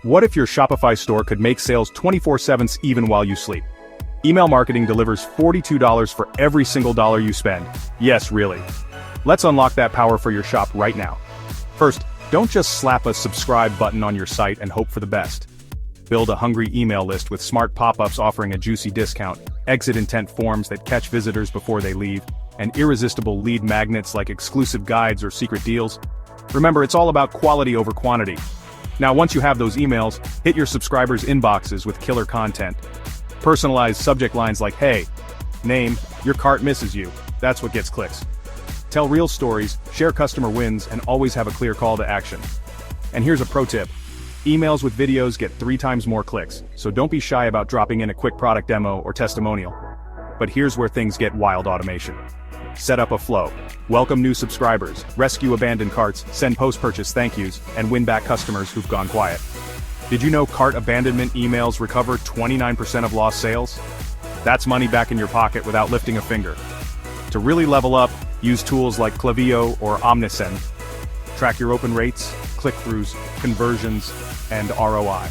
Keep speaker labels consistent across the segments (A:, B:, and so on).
A: What if your Shopify store could make sales 24/7 even while you sleep? Email marketing delivers $42 for every single dollar you spend. Yes, really. Let's unlock that power for your shop right now. First, don't just slap a subscribe button on your site and hope for the best. Build a hungry email list with smart pop-ups offering a juicy discount, exit intent forms that catch visitors before they leave, and irresistible lead magnets like exclusive guides or secret deals. Remember, it's all about quality over quantity. Now, once you have those emails, hit your subscribers' inboxes with killer content. Personalize subject lines like, "Hey, name, your cart misses you." That's what gets clicks. Tell real stories, share customer wins, and always have a clear call to action. And here's a pro tip. Emails with videos get 3 times more clicks, so don't be shy about dropping in a quick product demo or testimonial. But here's where things get wild: automation. Set up a flow. Welcome new subscribers, rescue abandoned carts, send post-purchase thank yous, and win back customers who've gone quiet. Did you know cart abandonment emails recover 29% of lost sales? That's money back in your pocket without lifting a finger. To really level up, use tools like Klaviyo or Omnisend. Track your open rates, click-throughs, conversions, and ROI.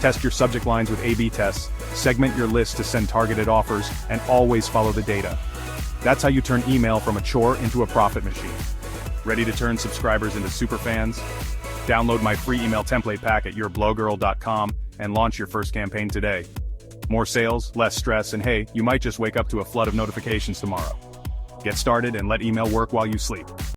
A: Test your subject lines with A/B tests, segment your list to send targeted offers, and always follow the data. That's how you turn email from a chore into a profit machine. Ready to turn subscribers into superfans? Download my free email template pack at yourblowgirl.com and launch your first campaign today. More sales, less stress, and hey, you might just wake up to a flood of notifications tomorrow. Get started and let email work while you sleep.